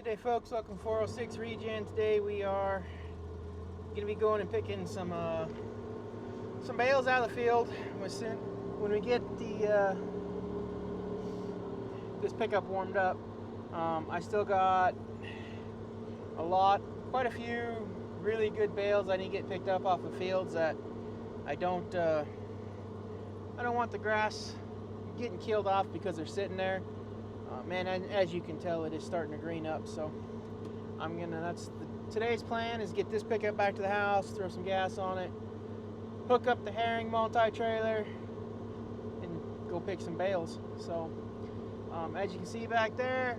Good day, folks. Welcome to 406 Regen. Today we are going to be going and picking some bales out of the field. When we get this pickup warmed up, I still got quite a few really good bales I need to get picked up off of fields that I don't want the grass getting killed off because they're sitting there. Man, as you can tell, it is starting to green up, so today's plan is get this pickup back to the house, throw some gas on it, hook up the herring multi-trailer, and go pick some bales. So, as you can see back there,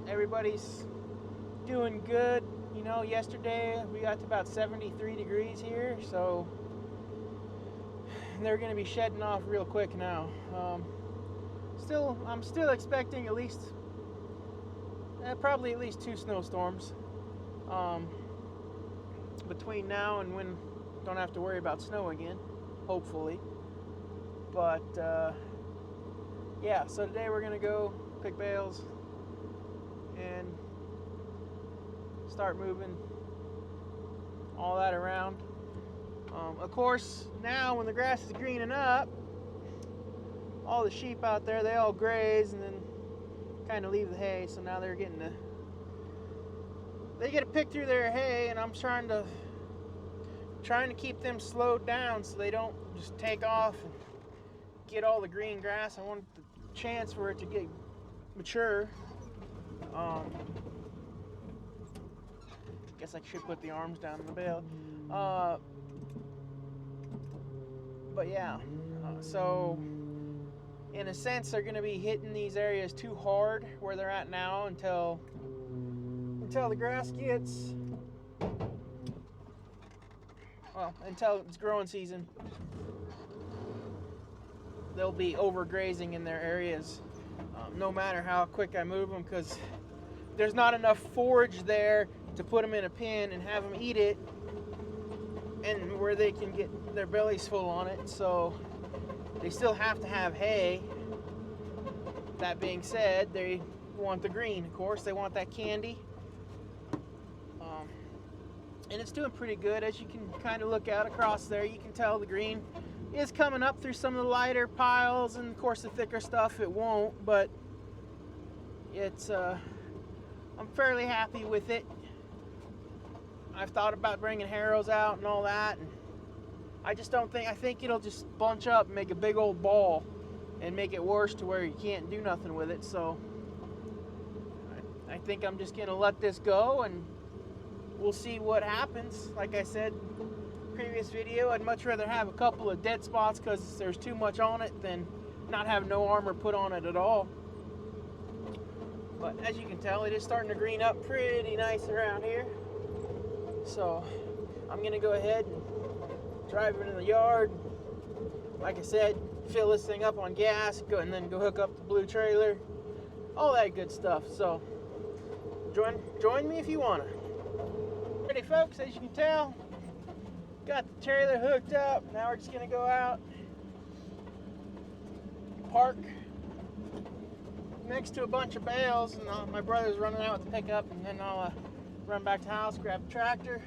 everybody's doing good. You know, yesterday we got to about 73 degrees here, so they're going to be shedding off real quick now. I'm still expecting probably at least 2 snowstorms between now and when don't have to worry about snow again, hopefully. But yeah, so today we're gonna go pick bales and start moving all that around. Of course, now when the grass is greening up, all the sheep out there, they all graze and then kind of leave the hay, so now they get to pick through their hay, and I'm trying to keep them slowed down so they don't just take off and get all the green grass. I want the chance for it to get mature. Guess I should put the arms down in the bale. But yeah, so in a sense, they're going to be hitting these areas too hard where they're at now until the grass gets, until it's growing season. They'll be overgrazing in their areas, no matter how quick I move them, because there's not enough forage there to put them in a pen and have them eat it, and where they can get their bellies full on it. So they still have to have hay. That being said, they want the green, of course. They want that candy. And it's doing pretty good. As you can kind of look out across there, you can tell the green is coming up through some of the lighter piles, and of course the thicker stuff it won't, but it's I'm fairly happy with it. I've thought about bringing harrows out and all that, and I think it'll just bunch up and make a big old ball and make it worse to where you can't do nothing with it. So I think I'm just gonna let this go and we'll see what happens. Like I said previous video, I'd much rather have a couple of dead spots because there's too much on it than not have no armor put on it at all. But as you can tell, it is starting to green up pretty nice around here. So I'm gonna go ahead and drive into the yard. Like I said, fill this thing up on gas, and then go hook up the blue trailer, all that good stuff. So join me if you wanna. Ready, folks? As you can tell, got the trailer hooked up. Now we're just gonna go out, park next to a bunch of bales, and my brother's running out with the pickup, and then I'll run back to the house, grab the tractor,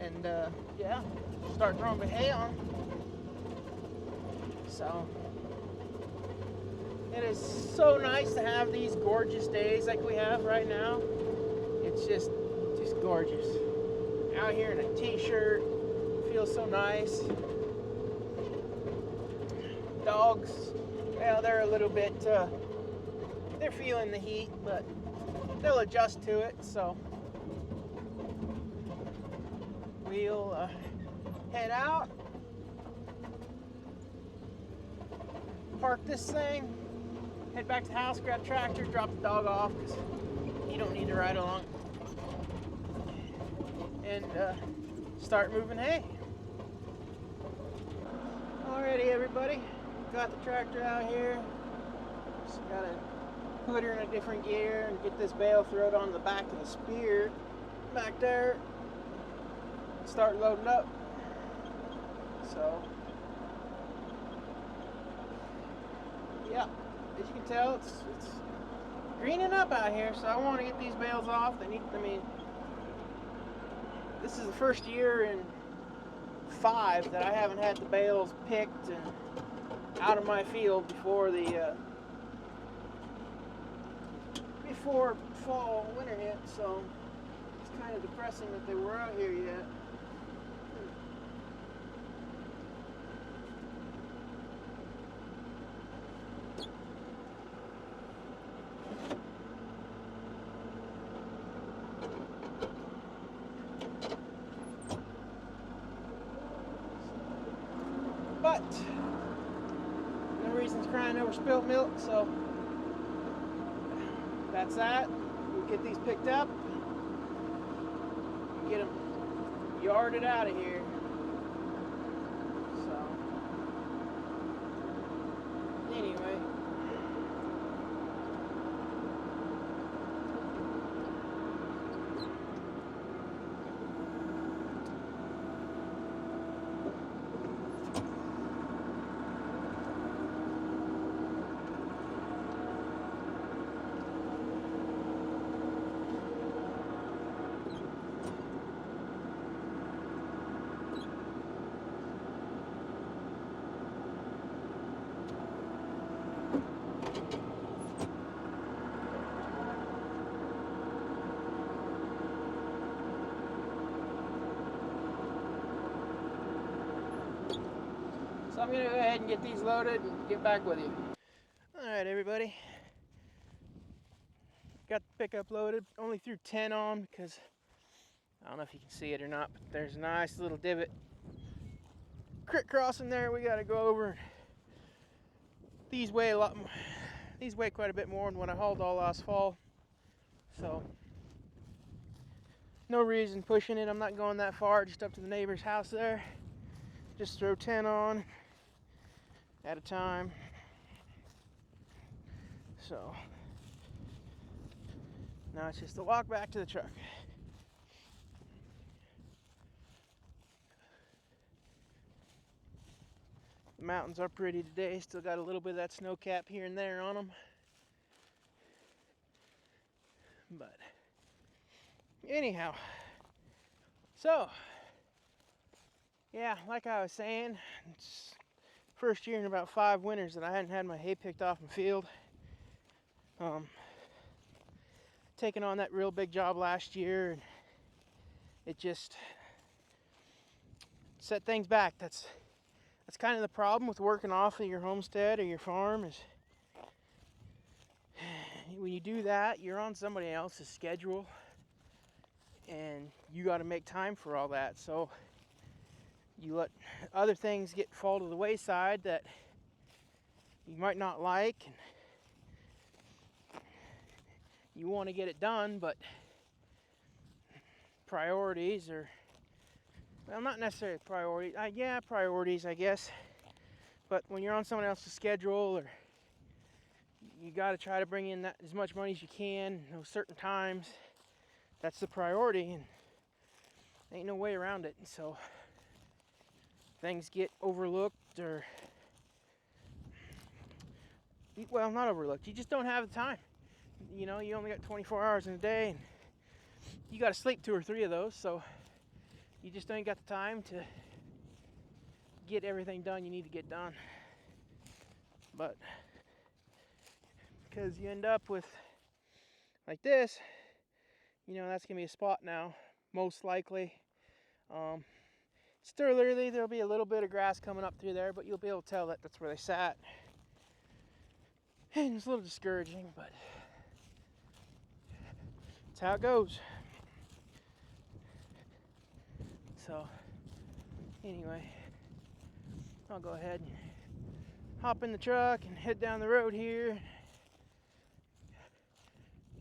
and yeah, start throwing the hay on. So it is so nice to have these gorgeous days like we have right now. It's just gorgeous. Out here in a t-shirt, feels so nice. Dogs, well, they're a little bit they're feeling the heat, but they'll adjust to it. So we'll head out, park this thing, head back to the house, grab the tractor, drop the dog off because you don't need to ride along, and start moving hay. Alrighty, everybody, got the tractor out here. Just gotta put her in a different gear and get this bale thrown on the back of the spear back there. Start loading up. So yeah, as you can tell, it's greening up out here, so I want to get these bales off. I mean, this is the first year in 5 that I haven't had the bales picked and out of my field before fall, winter hit, so it's kind of depressing that they were out here yet. But no reason's crying over spilt milk, so that's that. We'll get these picked up and get them yarded out of here. So anyway, so I'm going to go ahead and get these loaded and get back with you. Alright, everybody. Got the pickup loaded. Only threw 10 on because I don't know if you can see it or not, but there's a nice little divot. Creek crossing there we got to go over. These weigh a lot more. These weigh quite a bit more than when I hauled all last fall. So no reason pushing it. I'm not going that far, just up to the neighbor's house there. Just throw 10 on at a time. So now it's just a walk back to the truck. The mountains are pretty today. Still got a little bit of that snow cap here and there on them. But anyhow, so yeah, like I was saying, it's first year in about 5 winters that I hadn't had my hay picked off my field. Taking on that real big job last year, and it just set things back. That's kind of the problem with working off of your homestead or your farm, is when you do that, you're on somebody else's schedule and you got to make time for all that. So you let other things fall to the wayside that you might not like, and you want to get it done, but priorities are, well, not necessarily priorities. Yeah, priorities, I guess. But when you're on someone else's schedule, or you got to try to bring in as much money as you can in those certain times, that's the priority, and ain't no way around it. And so things get overlooked, or, well, not overlooked. You just don't have the time. You know, you only got 24 hours in a day, and you got to sleep 2 or 3 of those, so you just ain't got the time to get everything done you need to get done. But because you end up with like this, you know, that's gonna be a spot now, most likely. Still early, there'll be a little bit of grass coming up through there, but you'll be able to tell that that's where they sat. And it's a little discouraging, but that's how it goes. So anyway, I'll go ahead and hop in the truck and head down the road here.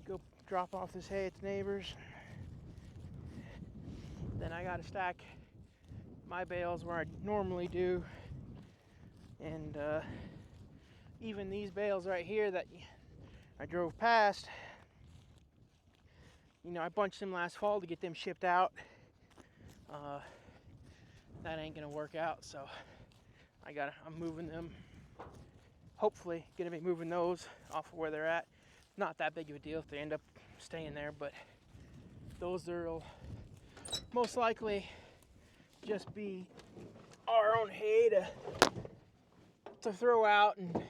Go drop off this hay at the neighbor's. Then I gotta stack my bales where I normally do. And even these bales right here that I drove past, you know, I bunched them last fall to get them shipped out. That ain't gonna work out, so I'm moving them hopefully going to be moving those off of where they're at. Not that big of a deal if they end up staying there, but those will most likely just be our own hay to throw out and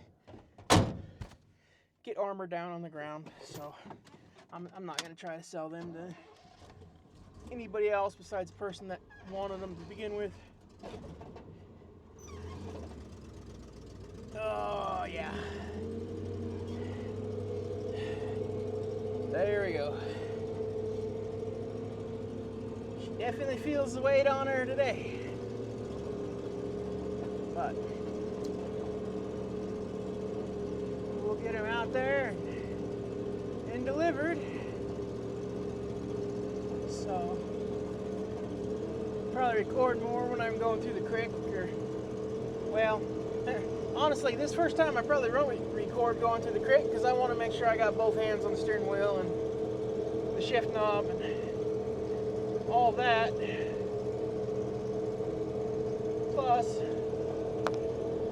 get armor down on the ground. So I'm not going to try to sell them to anybody else besides the person that wanted them to begin with. Oh yeah, there we go. She definitely feels the weight on her today, but we'll get him out there and delivered. So probably record more when I'm going through the creek, or well, honestly, this first time I probably won't record going through the creek because I want to make sure I got both hands on the steering wheel and the shift knob and all that. Plus,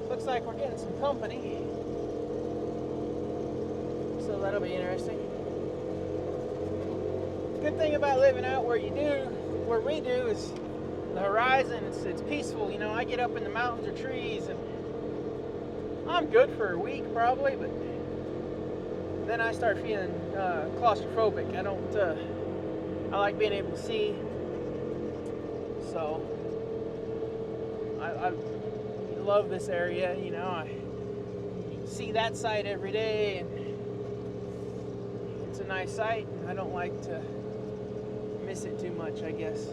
looks like we're getting some company, so that'll be interesting. Good thing about living out where we do is the horizon. It's peaceful. You know, I get up in the mountains or trees and I'm good for a week probably, but then I start feeling claustrophobic. I like being able to see, so I love this area. You know, I see that sight every day, and it's a nice sight. I don't like to miss it too much, I guess.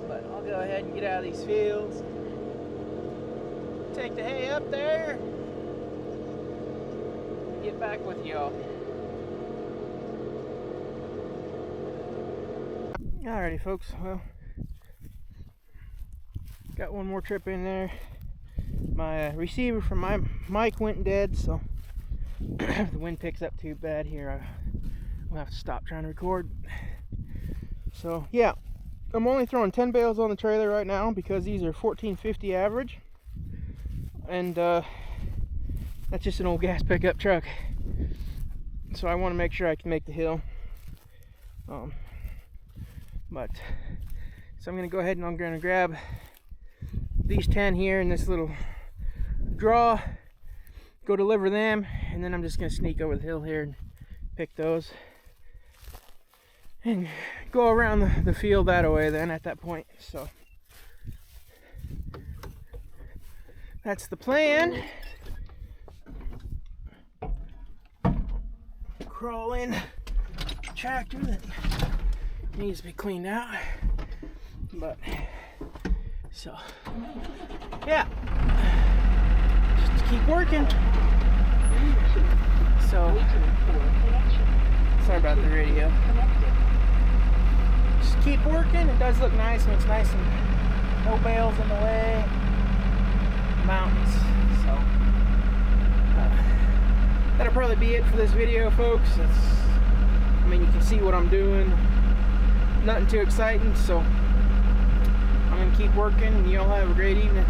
But I'll go ahead and get out of these fields. Take the hay up there and get back with y'all. Alrighty folks, well, got one more trip in there. My receiver from my mic went dead, so if the wind picks up too bad here, I'll have to stop trying to record. So yeah, I'm only throwing 10 bales on the trailer right now because these are 1450 average. And that's just an old gas pickup truck, so I want to make sure I can make the hill. So I'm going to go ahead and I'm going to grab these 10 here in this little draw, go deliver them, and then I'm just going to sneak over the hill here and pick those and go around the field that way then at that point. So that's the plan. Crawl in tractor that needs to be cleaned out. But so yeah, just keep working. So sorry about the radio. Just keep working. It does look nice when it's nice and no bales in the way. Mountains. So that'll probably be it for this video, folks. I mean, you can see what I'm doing. Nothing too exciting, so I'm gonna keep working, and y'all have a great evening.